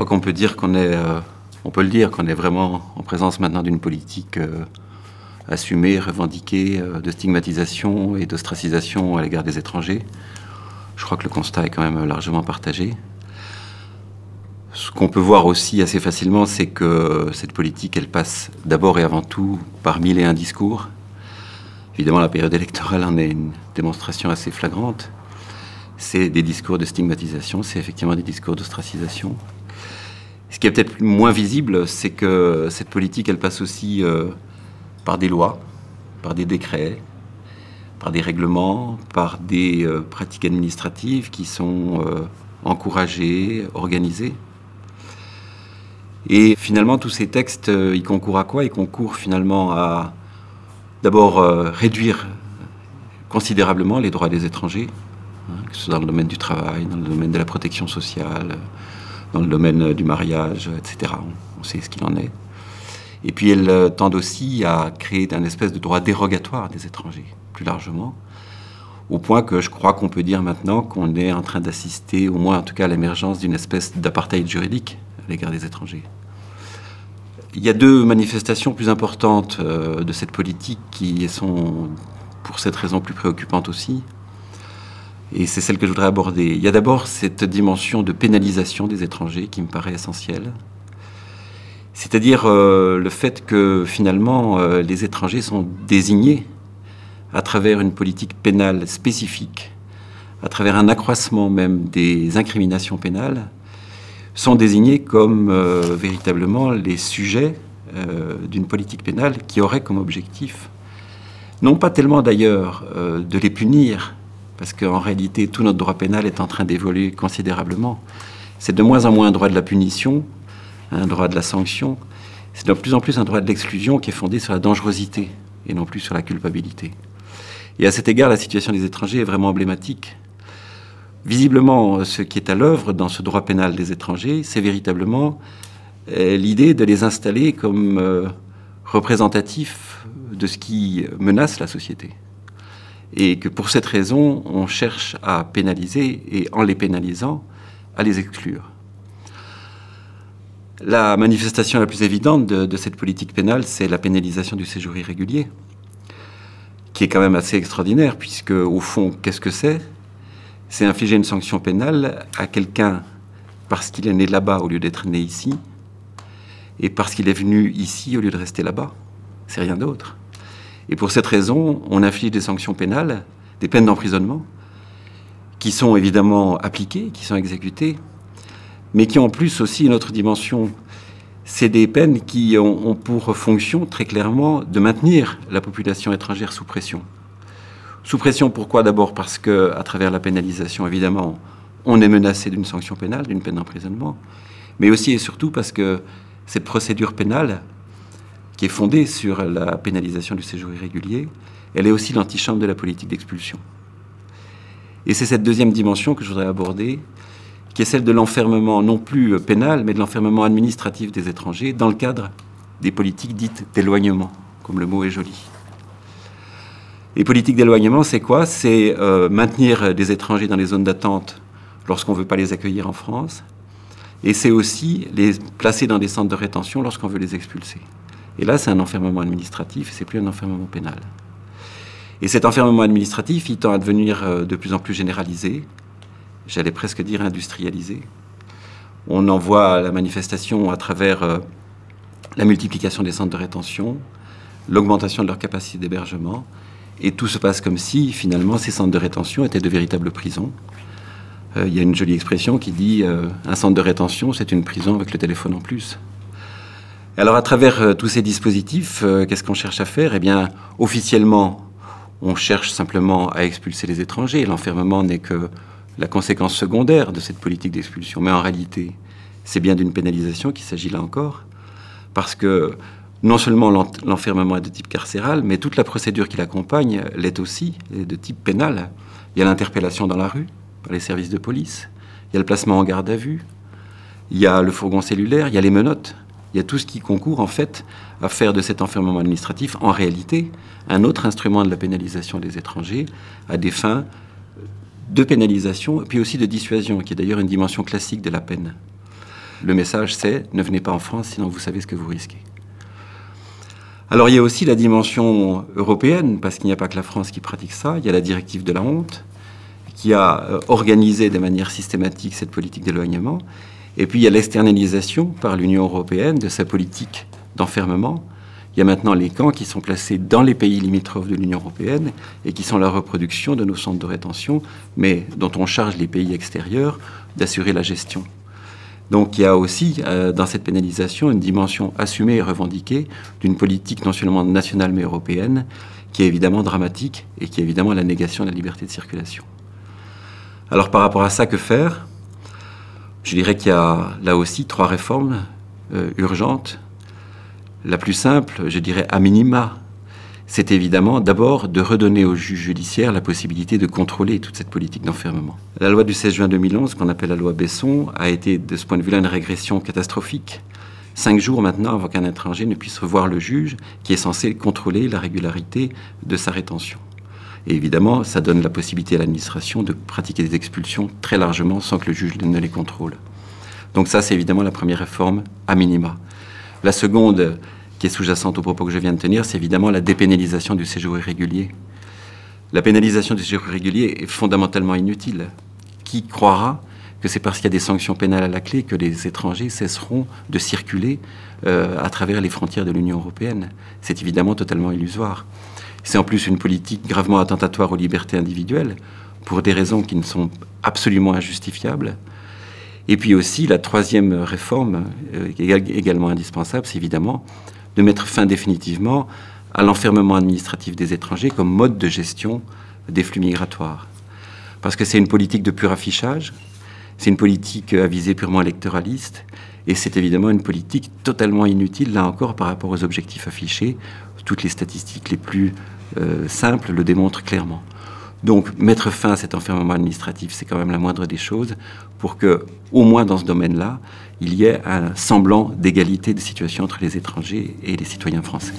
qu'on peut dire qu'on est, on peut le dire, qu'on est vraiment en présence maintenant d'une politique assumée, revendiquée, de stigmatisation et d'ostracisation à l'égard des étrangers. Je crois que le constat est quand même largement partagé. Ce qu'on peut voir aussi assez facilement, c'est que cette politique, elle passe d'abord et avant tout par 1001 discours. Évidemment, la période électorale en est une démonstration assez flagrante. C'est des discours de stigmatisation, c'est effectivement des discours d'ostracisation. Ce qui est peut-être moins visible, c'est que cette politique, elle passe aussi par des lois, par des décrets, par des règlements, par des pratiques administratives qui sont encouragées, organisées. Et finalement, tous ces textes, ils concourent à quoi? Ils concourent finalement à d'abord réduire considérablement les droits des étrangers, que ce soit dans le domaine du travail, dans le domaine de la protection sociale, dans le domaine du mariage, etc. On sait ce qu'il en est. Et puis elles tendent aussi à créer un espèce de droit dérogatoire des étrangers, plus largement, au point que je crois qu'on peut dire maintenant qu'on est en train d'assister, au moins en tout cas à l'émergence d'une espèce d'apartheid juridique à l'égard des étrangers. Il y a deux manifestations plus importantes de cette politique qui sont, pour cette raison, plus préoccupantes aussi. Et c'est celle que je voudrais aborder. Il y a d'abord cette dimension de pénalisation des étrangers qui me paraît essentielle. C'est-à-dire le fait que finalement les étrangers sont désignés à travers une politique pénale spécifique, à travers un accroissement même des incriminations pénales, sont désignés comme véritablement les sujets d'une politique pénale qui aurait comme objectif, non pas tellement d'ailleurs de les punir, parce qu'en réalité, tout notre droit pénal est en train d'évoluer considérablement. C'est de moins en moins un droit de la punition, un droit de la sanction. C'est de plus en plus un droit de l'exclusion qui est fondé sur la dangerosité et non plus sur la culpabilité. Et à cet égard, la situation des étrangers est vraiment emblématique. Visiblement, ce qui est à l'œuvre dans ce droit pénal des étrangers, c'est véritablement l'idée de les installer comme représentatifs de ce qui menace la société. Et que pour cette raison, on cherche à pénaliser, et en les pénalisant, à les exclure. La manifestation la plus évidente de cette politique pénale, c'est la pénalisation du séjour irrégulier, qui est quand même assez extraordinaire, puisque, au fond, qu'est-ce que c'est? C'est infliger une sanction pénale à quelqu'un parce qu'il est né là-bas au lieu d'être né ici, et parce qu'il est venu ici au lieu de rester là-bas. C'est rien d'autre. Et pour cette raison, on inflige des sanctions pénales, des peines d'emprisonnement, qui sont évidemment appliquées, qui sont exécutées, mais qui ont en plus aussi une autre dimension. C'est des peines qui ont pour fonction, très clairement, de maintenir la population étrangère sous pression. Sous pression, pourquoi? D'abord parce qu'à travers la pénalisation, évidemment, on est menacé d'une sanction pénale, d'une peine d'emprisonnement, mais aussi et surtout parce que cette procédure pénale, qui est fondée sur la pénalisation du séjour irrégulier, elle est aussi l'antichambre de la politique d'expulsion. Et c'est cette deuxième dimension que je voudrais aborder, qui est celle de l'enfermement, non plus pénal, mais de l'enfermement administratif des étrangers dans le cadre des politiques dites d'éloignement, comme le mot est joli. Les politiques d'éloignement, c'est quoi? C'est maintenir des étrangers dans les zones d'attente lorsqu'on ne veut pas les accueillir en France, et c'est aussi les placer dans des centres de rétention lorsqu'on veut les expulser. Et là, c'est un enfermement administratif, c'est plus un enfermement pénal. Et cet enfermement administratif, il tend à devenir de plus en plus généralisé, j'allais presque dire industrialisé. On en voit la manifestation à travers la multiplication des centres de rétention, l'augmentation de leur capacité d'hébergement, et tout se passe comme si, finalement, ces centres de rétention étaient de véritables prisons. Il y a une jolie expression qui dit un centre de rétention, c'est une prison avec le téléphone en plus. Alors, à travers tous ces dispositifs, qu'est-ce qu'on cherche à faire? Eh bien, officiellement, on cherche simplement à expulser les étrangers. L'enfermement n'est que la conséquence secondaire de cette politique d'expulsion. Mais en réalité, c'est bien d'une pénalisation qu'il s'agit là encore, parce que non seulement l'enfermement est de type carcéral, mais toute la procédure qui l'accompagne l'est aussi, est de type pénal. Il y a l'interpellation dans la rue par les services de police, il y a le placement en garde à vue, il y a le fourgon cellulaire, il y a les menottes. Il y a tout ce qui concourt, en fait, à faire de cet enfermement administratif, en réalité, un autre instrument de la pénalisation des étrangers, à des fins de pénalisation, et puis aussi de dissuasion, qui est d'ailleurs une dimension classique de la peine. Le message, c'est « ne venez pas en France, sinon vous savez ce que vous risquez ». Alors il y a aussi la dimension européenne, parce qu'il n'y a pas que la France qui pratique ça. Il y a la directive de la honte, qui a organisé de manière systématique cette politique d'éloignement. Et puis il y a l'externalisation par l'Union européenne de sa politique d'enfermement. Il y a maintenant les camps qui sont placés dans les pays limitrophes de l'Union européenne et qui sont la reproduction de nos centres de rétention, mais dont on charge les pays extérieurs d'assurer la gestion. Donc il y a aussi dans cette pénalisation une dimension assumée et revendiquée d'une politique non seulement nationale mais européenne, qui est évidemment dramatique et qui est évidemment la négation de la liberté de circulation. Alors par rapport à ça, que faire? Je dirais qu'il y a là aussi 3 réformes urgentes. La plus simple, je dirais à minima, c'est évidemment d'abord de redonner aux juges judiciaires la possibilité de contrôler toute cette politique d'enfermement. La loi du 16 juin 2011, qu'on appelle la loi Besson, a été de ce point de vue-là une régression catastrophique. 5 jours maintenant avant qu'un étranger ne puisse revoir le juge qui est censé contrôler la régularité de sa rétention. Et évidemment, ça donne la possibilité à l'administration de pratiquer des expulsions très largement sans que le juge ne les contrôle. Donc ça, c'est évidemment la première réforme à minima. La seconde, qui est sous-jacente aux propos que je viens de tenir, c'est évidemment la dépénalisation du séjour irrégulier. La pénalisation du séjour irrégulier est fondamentalement inutile. Qui croira que c'est parce qu'il y a des sanctions pénales à la clé que les étrangers cesseront de circuler à travers les frontières de l'Union européenne? C'est évidemment totalement illusoire. C'est en plus une politique gravement attentatoire aux libertés individuelles, pour des raisons qui ne sont absolument injustifiables. Et puis aussi, la troisième réforme, également indispensable, c'est évidemment de mettre fin définitivement à l'enfermement administratif des étrangers comme mode de gestion des flux migratoires. Parce que c'est une politique de pur affichage, c'est une politique à visée purement électoraliste, et c'est évidemment une politique totalement inutile, là encore, par rapport aux objectifs affichés. Toutes les statistiques les plus simples le démontrent clairement. Donc, mettre fin à cet enfermement administratif, c'est quand même la moindre des choses pour que, au moins dans ce domaine-là, il y ait un semblant d'égalité de situation entre les étrangers et les citoyens français.